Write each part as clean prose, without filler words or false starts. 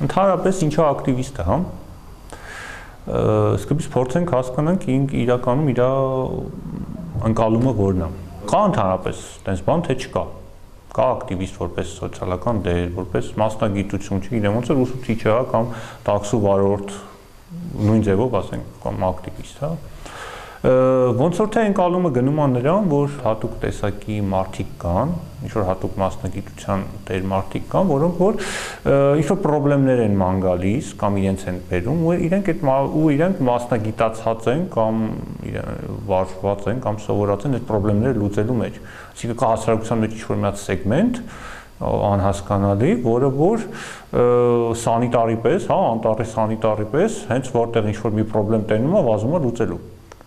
Ընդհանրապես ինչա ակտիվիստը, հա։ Սկզբից փորձենք հասկանանք իրականում իր ընկալումը որն է։ Կա ընդհանրապես տես բան, թե չկա։ Կա ակտիվիստ որպես սոցիալական դեր, որպես մասնագիտություն, չգիտեմ, ոնց որ ուսուցիչը, հա, կամ տաքսու վարորդ, նույն ձևով ասենք, կամ ակտիվիստ, հա։ Ոնց որ թե ընկալումը գնում է նրան, որ հատուկ տեսակի մարդիկ կան, ինչ-որ հատուկ մասնագիտության տեր մարդիկ կան, որոնք որ ինչ-որ խնդիրներ են ման գալիս կամ իրենց են բերում, ու իրենք մասնագիտացած են կամ վարժված են կամ սովորած են այդ խնդիրները լուծելու մեջ։ Այսինքն կա հասարակության մեջ ինչ-որ մի հատ սեգմենտ անհասկանալի, որը որ սանիտարի պես, հա, անտառի սանիտարի պես, հենց որտեղ ինչ-որ մի խնդրեմ տենում է, վազում է լուծելու։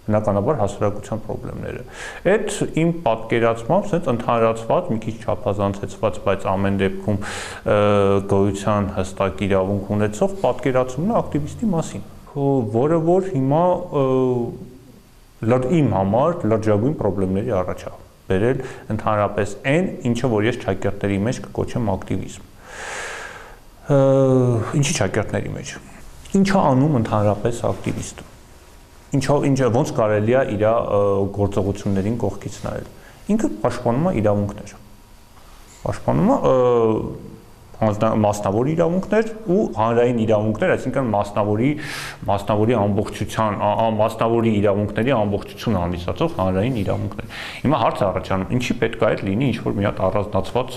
Բնականաբար հասարակության խնդիրները։ Այդ իմ պատկերացմամբ sense ընդհանրացված, մի քիչ չափազանցեցված, բայց ամեն դեպքում գոյության հստակ իրավունք ունեցող պատկերացումն է ակտիվիստի մասին, որը որ հիմա իմ համար լրջագույն խնդիրների առաջ է բերել ընդհանրապես այն, ինչը որ ես ճակերտների մեջ կկոչեմ ակտիվիզմ։ Ինչի ճակերտների մեջ։ Ինչա անում ընդհանրապես ակտիվիստը։ Ոնց կարելի է իր գործողություններին կողքից նայել։ Ինքը պաշտպանում է իրավունքներ։ Պաշտպանում է մասնավոր իրավունքներ ու հանրային իրավունքներ, այսինքն մասնավորի ամբողջության, մասնավորի իրավունքների ամբողջություն հանդիսացող հանրային իրավունքներ։ Հիմա հարց առաջանում, ինչի պետք է այդ լինի ինչ-որ մի հատ առանձնացված,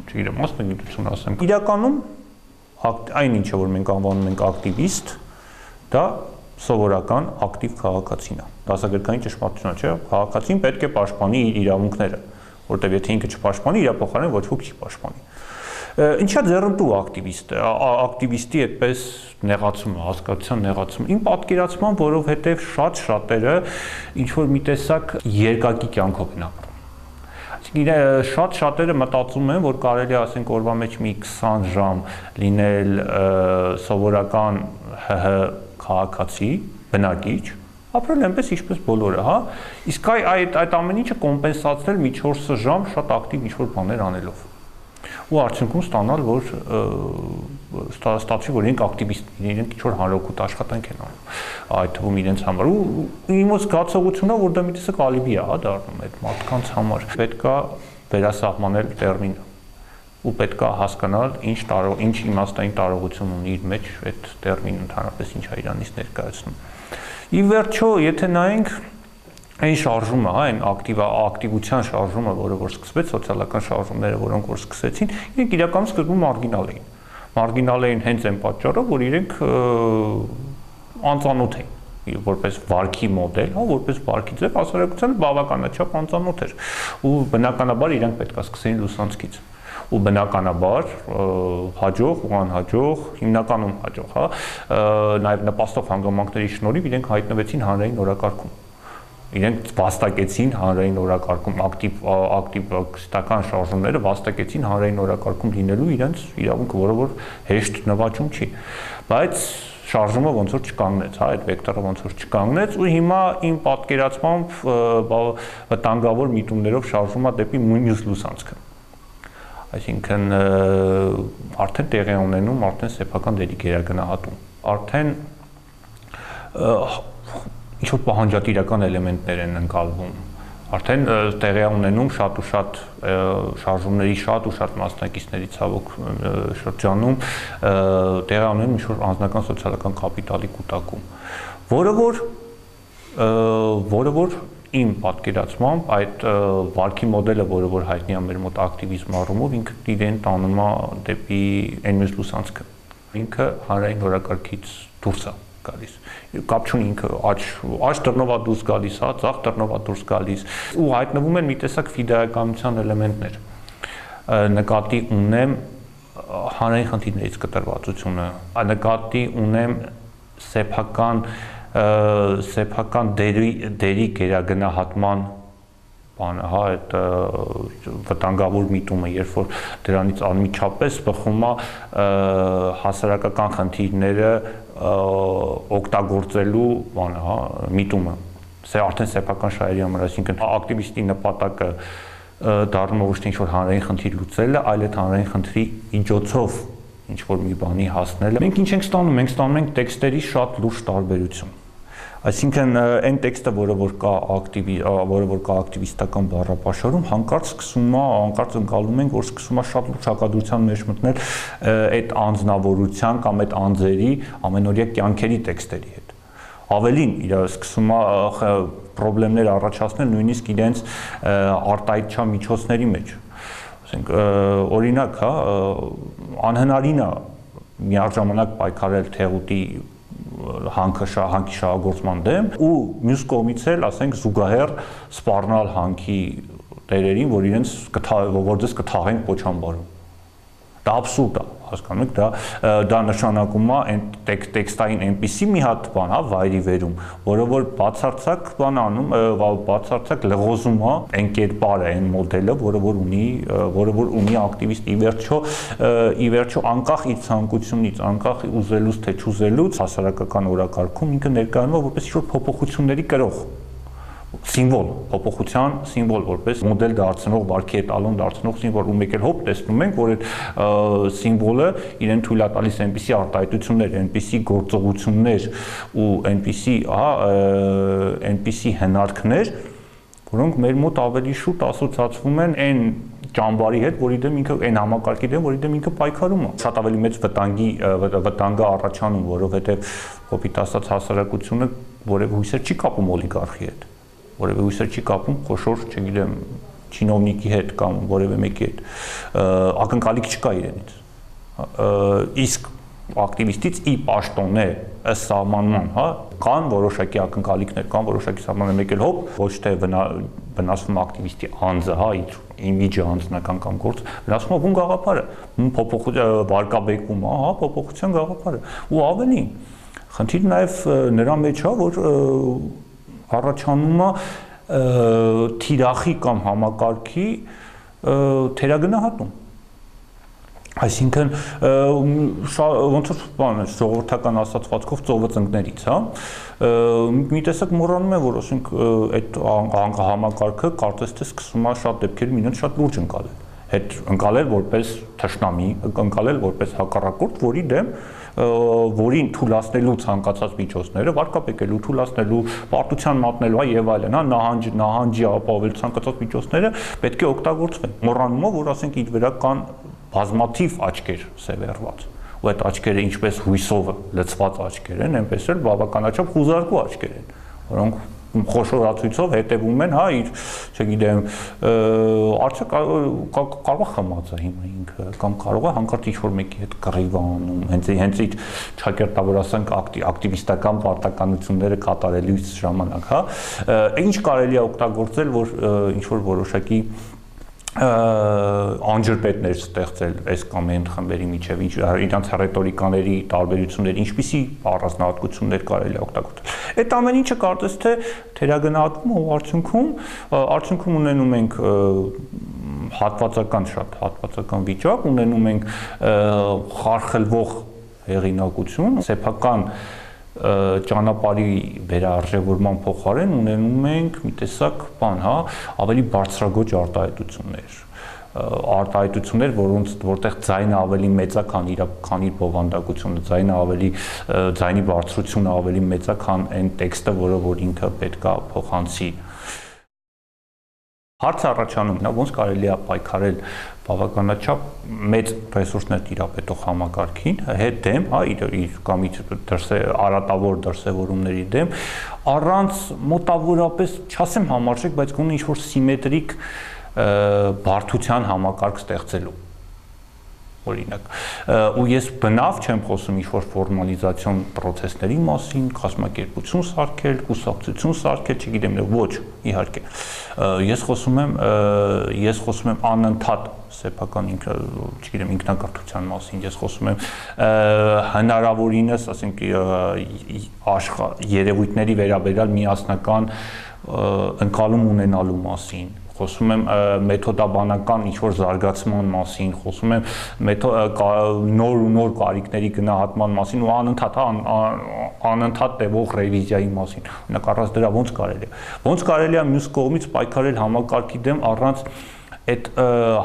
չգիտեմ, մասնագիտություն ասեմ։ Իրականում այն ինչը որ մենք անվանում ենք ակտիվիստ, դա սովորական ակտիվ քաղաքացին է։ Դասագրքային ճշմարտություն է, չէ՞։ Քաղաքացին պետք է պաշտպանի իր իրավունքները, որտեղ եթե ինքը չպաշտպանի, իր փոխարեն ոչ ոք չի պաշտպանի։ Ինչա ձեռնտու ակտիվիստը, ակտիվիստի այդպես նեղացումը, հասկացության նեղացումը։ Իմ պատկերացմամբ, որովհետև շատերը ինչ որ մի տեսակ երկակի կյանքով են ապրում։ Այսինքն շատերը մտածում են, որ կարելի է ասենք օրվա մեջ մի 20 ժամ լինել սովորական ՀՀ քաղաքացի, բնակիչ, ապրել այնպես ինչպես բոլորը, հա, իսկ այդ ամեն ինչը կոմպենսացնել մի 4 ժամ շատ ակտիվ ինչ-որ բաներ անելով։ Ու արդյունքում ստանալ, որ ստացվի, որ իրենք ակտիվիստներ, իրենք ինչ-որ հանրօգուտ աշխատանք են անում, այդ թվում իրենց համար։ Ու իմ զգացողությունն է, որ դա մի տեսակ ալիբի է, հա, դառնում այդ մարդկանց համար։ Պետք է վերասահմանել տերմինը ու պետք է հասկանալ ինչ իմաստային տարողություն ունի իր մեջ այդ տերմինը ընդհանրապես ինչ է իրանից ներկայացնում։ Ի վերջո, եթե նայենք այն շարժումը, հա, այն ակտիվության շարժումը, որը որ սկսվեց, սոցիալական շարժումները, որոնք որ սկսեցին, իրենք իրականում սկզբում մարգինալ էին։ Մարգինալ էին հենց այն պատճառով, որ իրենք անծանոթ էին որպես վարքի մոդել, հա, որպես վարքի ձև հասարակությանը բավականաչափ անծանոթ էր։ Ու բնականաբար իրենք պետք է սկսեին լուսանցքից։ Ու բնականաբար հաջող ու անհաջող, հիմնականում հաջող, հա, նաև նպաստող հանգամանքների շնորհիվ իրենք հայտնվեցին հանրային օրակարգում։ Իրենք վաստակեցին հանրային օրակարգում, ակտիվիստական շարժումները վաստակեցին հանրային օրակարգում լինելու իրենց իրավունքը, որը որ հեշտ նվաճում չի։ Բայց շարժումը ոնց որ չկանգնեց, հա, այդ վեկտորը ոնց որ չկանգնեց ու հիմա իմ պատկերացմամբ վտանգավոր միտումներով շարժվում է դեպի մյուս լուսանցքը։ Այսինքն արդեն տեղի ունենում արդեն սեփական դերի գերագնահատում, արդեն ինչ-որ պահանջատիրական էլեմենտներ են ընկալվում, արդեն տեղի ունենում շատ ու շատ շարժումների շատ ու շատ մասնակիցների ցավոք շրջանում տեղի ունենում ինչ-որ անձնական սոցիալական կապիտալի կուտակում, որը որ իմ պատկերացմամբ այդ վարքի մոդելը, որը որ հայտնի է մեր մոտ ակտիվիզմ առումով, ինքը իրեն տանում է դեպի այն մյուս լուսանցքը։ Ինքը հանրային օրակարգից դուրս է գալիս։ Կապ չունի ինքը աջ դռնով է դուրս գալիս, հա, ձախ դռնով է դուրս գալիս։ Ու հայտնվում են մի տեսակ ֆիդայականության էլեմենտներ։ Նկատի ունեմ հանրային խնդիրներից կտրվածությունը, նկատի ունեմ սեփական դերի գերագնահատման բանը, հա, այդ վտանգավոր միտումը, երբ որ դրանից անմիջապես բխում է հասարակական խնդիրները օգտագործելու բանը, հա, միտումը։ Սա արդեն սեփական շահերի համար, այսինքն ակտիվիստի նպատակը դառնում ոչ թե ինչ-որ հանրային խնդիր լուծելը, այլ այդ հանրային խնդրի միջոցով ինչ որ մի բանի հասնելը։ Մենք ինչ ենք ստանում, մենք ստանում ենք տեքստերի շատ լուրջ տարբերություն։ Այսինքն այն տեքստը, որը որ կա ակտիվիստական բառապաշարում, հանկարծ ընկալում ենք, որ սկսում է շատ լուրջ հակադրության մեջ մտնել այդ անձնավորության կամ այդ անձերի ամենօրյա կյանքերի տեքստերի հետ։ Ավելին իր սկսում է խնդիրներ առաջացնել նույնիսկ իրենց արտահայտչական միջոցների մեջ։ Ասենք օրինակ, անհնարին է միաժամանակ պայքարել Թեղուտի հանքի շահագործման դեմ ու մյուս կողմից էլ, ասենք, զուգահեռ սպառնալ հանքի տերերին, որ իրենց որ դες կթաղեն Կոչամբարում։ Դա աբսուրդ է, հասկանում եք, դա նշանակում է այն տեքստային այնպիսի մի հատ բան, հա, վայրի վերում, որը որ բացարձակ բան անում, բացարձակ լղոզում է այն կերպարը, այն մոդելը, որը որ ունի ակտիվիստ ի վերջո անկախ իր ցանկությունից, անկախ ուզելուց թե չուզելուց, հասարակական օրակարգում ինքը ներկայանում է որպես ինչ-որ փոփոխությունների կրող սիմվոլ, փոփոխության սիմվոլ, որպես մոդել դարձնող, վարքի էտալոն դարձնող սիմվոլ, ու մեկ էլ հոպ տեսնում ենք, որ այդ սիմվոլը իրեն թույլ է տալիս այնպիսի արտահայտություններ, այնպիսի գործողություններ ու այնպիսի հնարքներ, որոնք մեր մոտ ավելի շուտ ասոցացվում են այն ճամբարի հետ, որի դեմ ինքը այն համակարգի դեմ, որի դեմ ինքը պայքարում է։ Շատ ավելի մեծ վտանգ է առաջանում, որովհետև կոպիտ ասած հասարակությունը որևէ հույսեր չի կապում օլիգարխի հետ, որևէ հույսեր չի կապում խոշոր, չգիտեմ, չինովնիկի հետ կամ որևէ մեկի հետ, ակնկալիք չկա իրենից։ Իսկ ակտիվիստից ի պաշտոնե ըստ սահմանման, հա, կան որոշակի ակնկալիքներ, կան որոշակի սահմաններ, մեկ էլ հոպ, ոչ թե վնասվում ակտիվիստի անձը, հա, իր իմիջը անձնական կամ գործ, վնասվում է բուն գաղափարը, վարկաբեկվում է, հա, փոփոխության գաղափարը։ Ու ավելին, խնդիրը նաև նրա մեջ է, որ առաջանում է թիրախի կամ համակարգի թերագնահատում։ Այսինքն ոնց որ բան է, ժողովրդական ասացվածքով ծովը ծնկներից, հա, մի տեսակ մոռանում է, որ ասենք այդ համակարգը կարծես թե սկսում է շատ դեպքերում իրեն շատ լուրջ ընկալել որպես թշնամի, ընկալել որպես հակառակորդ, որի դեմ որին թույլատնելու ցանկացած միջոցները, վարկաբեկելու, թույլատնելու, պարտության մատնելու եւ այլն, հա, նահանջի ապահովելու ցանկացած միջոցները պետք է օգտագործվեն։ Մոռանում է, որ ասենք իր վրա կան բազմաթիվ աչքեր սևեռված, ու այդ աչքերը ինչպես հույսով լցված աչքեր են, այնպես էլ բավականաչափ խուզարկու աչքեր են, որոնք խոշորացույցով հետևում են, հա, իր, չգիտեմ, արդյոք կարող է խմած է հիմա ինքը, կամ կարող է հանկարծ ինչ-որ մեկի հետ կռիվ անում, հենց իր ճակերտավոր ասենք ակտիվիստական պարտականությունները կատարելուց ժամանակ, հա, ինչ կարելի է օգտագործել, որ ինչ-որ որոշակի անջրպետներ ստեղծել այս կամ այն խմբերի միջև, իրանց ռետորիկաների տարբերություններ, ինչպիսի առանձնահատկություններ կարելի է օգտագործել։ Այդ ամեն ինչը կարծես թե թերագնահատվում ու արդյունքում ունենում ենք շատ հատվածական վիճակ, ունենում ենք խարխլվող հեղինակություն, սեփական ճանապարհի վերարժևորման փոխարեն ունենում ենք մի տեսակ բան, հա, ավելի բարձրագույն արտահայտություններ, որտեղ ձայնը ավելի մեծ է, քան իր բովանդակությունը, ձայնի բարձրությունը ավելի մեծ է, քան այն տեքստը, որ ինքը պետք է փոխանցի։ Հարց առաջանում նա ոնց կարելի է պայքարել բավականաչափ մեծ ռեսուրսներ տիրապետող համակարգին հետ դեմ, հա, իր կամ արատավոր դրսևորումների դեմ, առանց մոտավորապես, չասեմ համարժեք, բայց գոնե ինչ-որ սիմետրիկ բարդության համակարգ ստեղծելու։ Օրինակ, ու ես բնավ չեմ խոսում ինչ-որ ֆորմալիզացիոն պրոցեսների մասին, կազմակերպություն սարքել, կուսակցություն սարքել, չգիտեմ, ոչ, իհարկե։ Ես խոսում եմ անընդհատ սեփական չգիտեմ, ինքնակրթության մասին, ես խոսում եմ հնարավորինս, ասենք, երևույթների վերաբերյալ միասնական ընկալում ունենալու մասին, խոսում եմ մեթոդաբանական ինչ-որ զարգացման մասին, խոսում եմ նոր ու նոր կարիքների գնահատման մասին ու անընդհատ տևող ռևիզիայի մասին։ Օրինակ, առանց դրա ոնց կարելի է մյուս կողմից պայքարել համակարգի դեմ առանց այդ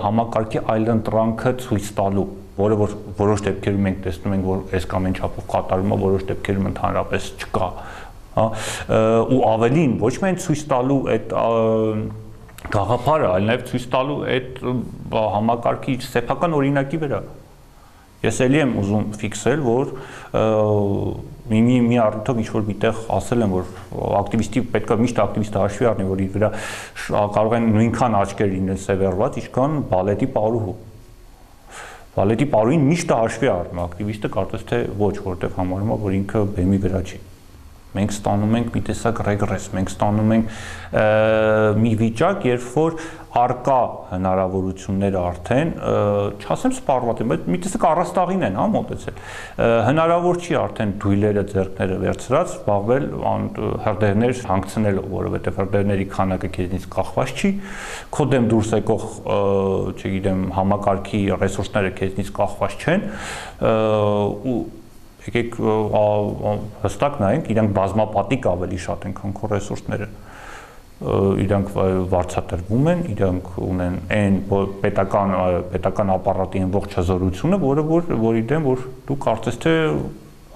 համակարգի այլընտրանքը ցույց տալու, որը որ որոշ դեպքերում մենք տեսնում ենք, որ այս կամ այն չափով կատարում է, որոշ դեպքերում ընդհանրապես չկա, հա, ու ավելին ոչ միայն ցույց տալու այդ գաղափարը, այլ նաև ցույց տալու այդ համակարգի սեփական օրինակի վրա։ Ես էլի եմ ուզում ֆիքսել, որ մի առիթով ինչ-որ միտեղ ասել եմ, որ ակտիվիստի պետք է միշտ ակտիվիստը հաշվի առնի, որ իր վրա կարող են նույնքան աչքեր լինել սևեռված, ինչքան բալետի պարուհու։ Բալետի պարուհին միշտ հաշվի առնում, ակտիվիստը կարծես թե ոչ, որովհետև համարում է, որ ինքը բեմի վրա չի։ Մենք ստանում ենք մի տեսակ ռեգրես, մենք ստանում ենք մի վիճակ, երբ որ արկա հնարավորությունները արդեն, չասեմ սպառված են, բայց մի տեսակ առաստաղին են, հա, մոտեցել։ Հնարավոր չի արդեն դույլերը ձեռքները վերցրած զբաղվել հրդեհներ հանգցնելով, որովհետև հրդեհների քանակը քեզնից կախված չի, քո դեմ դուրս եկող, չգիտեմ, համակարգի ռեսուրսները քեզնից կախված չեն, ու եկեք հստակ նայենք, իրանք բազմապատիկ ավելի շատ են, քան քո ռեսուրսները, իրանք վարձատրվում են, իրանք ունեն այն պետական ապարատի այն ողջ հզորությունը, որի դեմ որ դու կարծես թե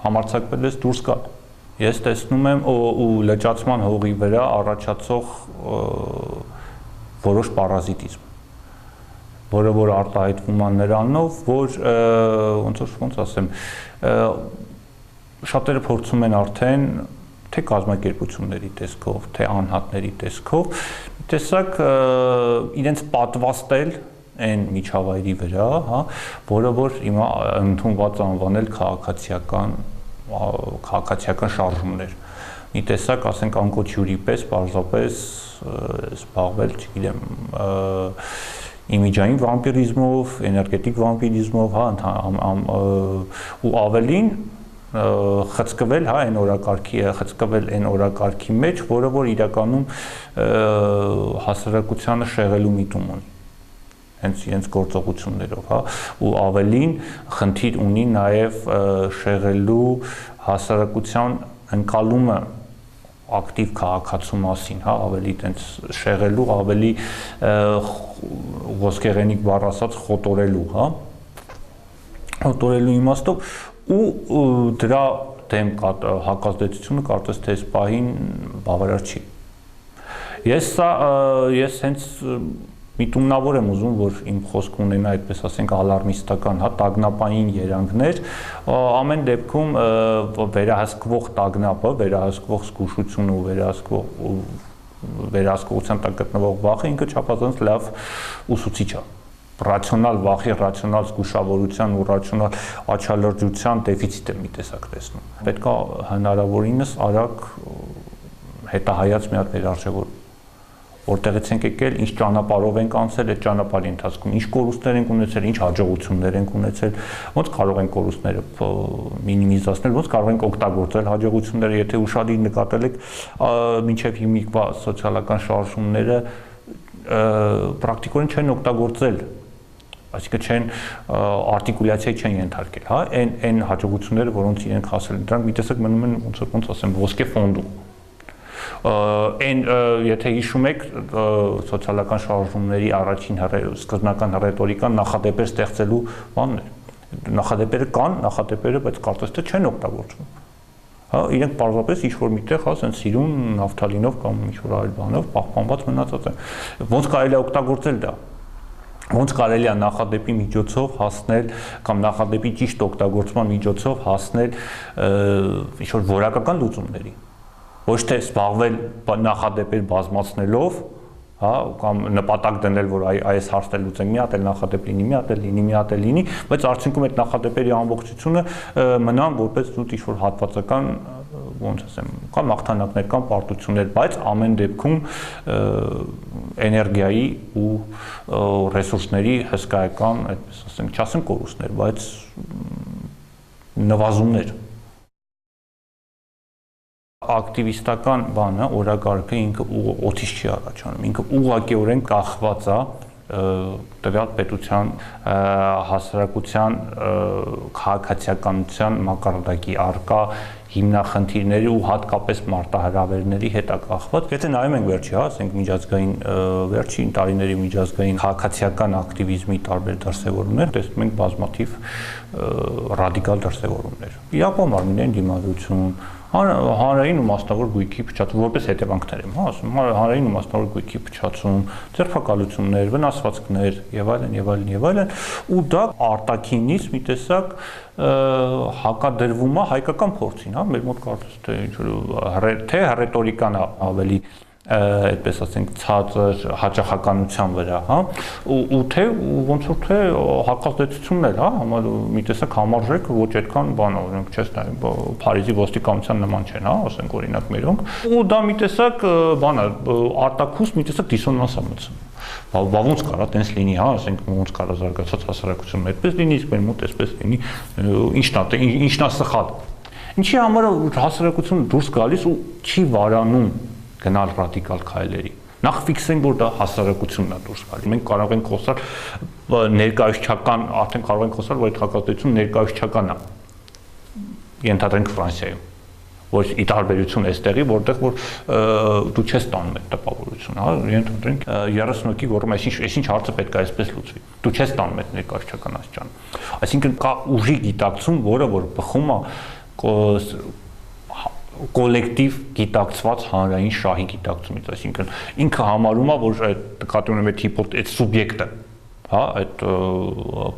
համարձակվել ես դուրս գալ։ Ես տեսնում եմ ու լճացման հողի վրա առաջացող որոշ պարազիտիզմ, որը որ արտահայտվում է նրանով, որ ոնց ասեմ, շատերը փորձում են արդեն թե կազմակերպությունների տեսքով, թե անհատների տեսքով, տեսակ իրենց պատվաստել այն միջավայրի վրա, հա, որը որ հիմա ընդունված անվանել քաղաքացիական շարժումներ։ Մի տեսակ, ասենք, անկոչ հյուրի պես պարզապես զբաղվել, չգիտեմ, իմիջային վամպիրիզմով, էներգետիկ վամպիրիզմով, հա, ու ավելին խցկվել, հա, խցկվել այն օրակարգի մեջ, որը որ իրականում հասարակությանը շեղելու միտում ունի, հենց իրենց գործողություններով, հա, ու ավելին խնդիր ունի նաև շեղելու հասարակության ընկալումը ակտիվ քաղաքացու մասին, հա, ավելի տենց շեղելու, ավելի ոսկեղենիկ բառ ասած խոտորելու, հա, խոտորելու իմաստով ու դրա դեմ հակազդեցությունը կարծես թե այս պահին բավարար չի։ Ես հենց միտումնավոր եմ ուզում, որ իմ խոսքը ունենա այդպես ասենք ալարմիստական, հա, տագնապային երանգներ, ամեն դեպքում վերահսկվող տագնապը, վերահսկվող զգուշությունը ու վերահսկողության տակ գտնվող վախը ինքը չափազանց լավ ուսուցիչ է։ Ռացիոնալ վախի, ռացիոնալ զգուշավորության ու ռացիոնալ աչալրջության դեֆիցիտ է մի տեսակ տեսնում։ Պետք է հնարավորինս արագ հետահայաց մի հատ վերարժևորում, որտեղից ենք եկել, ինչ ճանապարհով ենք անցել այդ ճանապարհի ընթացքում, ինչ կորուստներ ենք ունեցել, ինչ հաջողություններ ենք ունեցել, ոնց կարող ենք կորուստները մինիմիզացնել, ոնց կարող ենք օգտագործել հաջողությունները, եթե ուշադիր նկատել եք, մինչև հիմիկվա սոցիալական շարժումները պրակտիկորեն չեն օգտագործել, այսինքն չեն արտիկուլյացիայի չեն ենթարկել, հա, այն հաջողությունները, որոնց իրենք հասել են, դրանք մի տեսակ մնում են ոնց ասեմ ոսկե ֆոնդում։ Այն եթե հիշում եք սոցիալական շարժումների առաջին սկզբնական ռետորիկան նախադեպեր ստեղծելու բանն էր։ Նախադեպերը կան, նախադեպերը, բայց կարծես թե չեն օգտագործվում։ Հա, իրենք պարզապես ինչ-որ միտեղ, հա, ասեն սիրուն նավթալինով կամ ինչ-որ այլ բանով պահպանված մնացած են։ Ոնց կարելի է օգտագործել դա։ Ոնց կարելի է նախադեպի միջոցով հասնել կամ նախադեպի ճիշտ օգտագործման միջոցով հասնել ինչ-որ որակական լուծումների։ Ոչ թե զբաղվել նախադեպեր բազմացնելով, հա, կամ նպատակ դնել, որ այս հարցը լուծենք, մի հատ էլ նախադեպ լինի, մի հատ էլ լինի, մի հատ էլ լինի, բայց արդյունքում այդ նախադեպերի ամբողջությունը մնան որպես զուտ ինչ-որ հատվածական, ոնց ասեմ, կամ հաղթանակներ, կամ պարտություններ, բայց ամեն դեպքում էներգիայի ու ռեսուրսների հսկայական, այդպես ասենք, չասեմ կորուստներ, բայց նվազումներ։ Ակտիվիստական բանը, օրակարգը ինքը օթից չի առաջանում, ինքը ուղղակիորեն կախված է տվյալ պետության հասարակության քաղաքացիականության մակարդակի արկա հիմնախնդիրների ու հատկապես մարտահրավերների հետ կախված։ Եթե նայում ենք վերջի, ասենք միջազգային վերջին տարիների միջազգային քաղաքացիական ակտիվիզմի տարբեր դրսևորումներ, տեսնում ենք բազմաթիվ ռադիկալ դրսևորումներ։ Իրական մարմինների դիմադրություն, հանրային ու մասնավոր գույքի փչացում, որպես հետևանքներ եմ ասում, հանրային ու մասնավոր գույքի փչացում, ձերբակալություններ, վնասվածքներ եւ այլն եւ այլն եւ այլն, ու դա արտաքինից մի տեսակ հակադրվում է հայկական փորձին, մեր մոտ կարծես թե թե ռետորիկան ավելի այդպես ասենք ցածր հաճախականության վրա, ու թե ոնց որ թե հակազդեցություններ, մի տեսակ համարժեք ոչ այդքան բան, օրինակ չես նայում, Փարիզի ոստիկանության նման չեն, ասենք օրինակ մերոնք, ու դա մի տեսակ բան է, արտաքուստ մի տեսակ դիսոնանս է մտցնում։ Բա ոնց կարա տենց լինի, ասենք ոնց կարա զարգացած հասարակությունը այդպես լինի, իսկ մեր մոտ այսպես լինի, ինչն է սխալ։ Ինչի համար հասարակությունը դուրս գալիս ու չի վարանում գնալ ռադիկալ քայլերի։ Նախ ֆիքսենք, որ դա հասարակությունն է դուրս գալի։ Մենք կարող ենք խոսալ ներկայացչական, արդեն կարող ենք խոսալ, որ այդ հակազդեցությունը ներկայացչական է։ Ենթադրենք Ֆրանսիայում, որ ի տարբերություն այստեղի, որտեղ որ դու չես տանում այդ տպավորությունը, ենթադրենք 30 հոգի գոռում, այսինչ հարցը պետք է այսպես լուծվի։ Դու չես տանում այդ ներկայացչական աստիճանը։ Այսինքն կա ուժի գիտակցում, որը որ բխում է կոլեկտիվ գիտակցված հանրային շահի գիտակցումից, այսինքն ինքը համարում է, որ այդ նկատի ունեմ այդ սուբյեկտը, այդ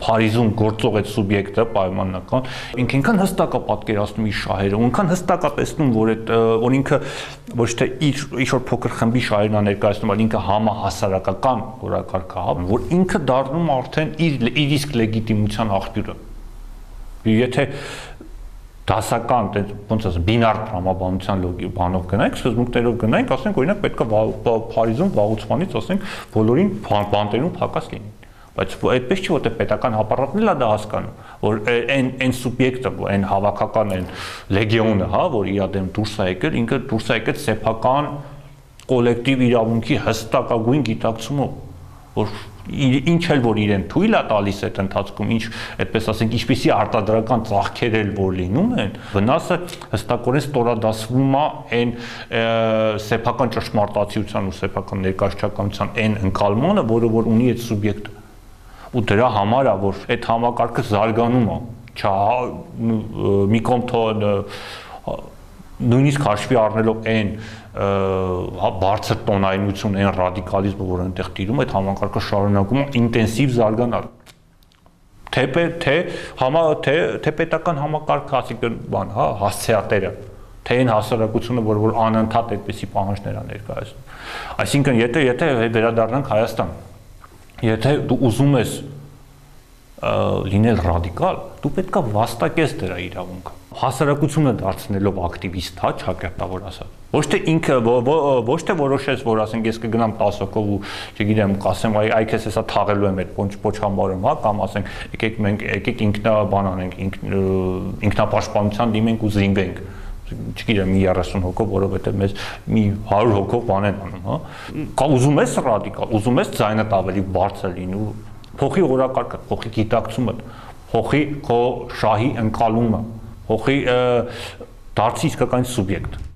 Փարիզում գործող այդ սուբյեկտը պայմանական, ինքը ինքան հստակ է պատկերացնում իր շահերը, ինքան հստակ է տեսնում, որ ինքը ոչ թե ինչ որ փոքր խմբի շահերն է ներկայացնում, այլ ինքը համահասարակական օրակարգ է, որ ինքը դառնում արդեն իր իսկ լեգիտիմության աղբյուրը։ Եթե դասական, ոնց ասեմ, բինար տրամաբանության բանով գնանք, սկզբունքներով գնանք, ասենք օրինակ պետք է Փարիզում վաղուց ասենք բոլորին բանտերում փակած լինի։ Բայց այդպես չի, որտեղ պետական հապարատն էլ է դա հասկանում, որ այն սուբյեկտը, այն հավաքական այն լեգիոնը, որ իր դեմ դուրս է եկել, ինքը դուրս է եկել սեփական կոլեկտիվ իրավունքի հստակագույն գիտակցումով, որ ինչ էլ որ իրեն թույլ է տալիս այդ ընթացքում, ինչ այդպես ասենք, ինչպիսի արտադրական ծախքեր էլ որ լինում են, վնասը հստակորեն ստորադասվում է այն սեփական ճշմարտացիության ու սեփական ներկայացչականության այն ընկալմանը, որը որ ունի այդ սուբյեկտը։ Ու դրա համար է, որ այդ համակարգը զարգանում է, մի կողմ նույնիսկ հաշվի առնելով այն բարձր տոնայնություն, այն ռադիկալիզմը, որ այնտեղ տիրում, այդ համակարգը շարունակում է ինտենսիվ զարգանալ։ Թե պետական համակարգը, ասիկն բան, հասցեատերը, թե այն հասարակությունը, որ անընդհատ այդպիսի պահանջներ է ներկայացնում։ Այսինքն, եթե վերադառնանք Հայաստան, եթե դու ուզում ես լինել ռադիկալ, դու պետք է վաստակես դրա իրավունքը։ Հասարակությունը դարձնելով ակտիվիստ, ճակատավոր ասած։ Ոչ թե ինքը, ոչ թե որոշես, որ ասենք ես կգնամ 10 հոգով ու չգիտեմ, կասեմ, այ քեզ հեսա թաղելու եմ այդ պոչամբարում, կամ ասենք, եկեք ինքնաբան անենք, ինքնապաշտպանության դիմենք ու զինվենք։ Չգիտեմ, մի 30 հոգով, որովհետև մեզ մի 100 հոգով բան են անում, Կա ուզում ես ռադիկալ, ուզում ես ձայնդ ավելի բարձր լինի, փոխի օրակարգը, փոխի գիտակցումը, փոխի քո շահի ընկալումը, փոխի դարձի իսկական սուբյեկտ։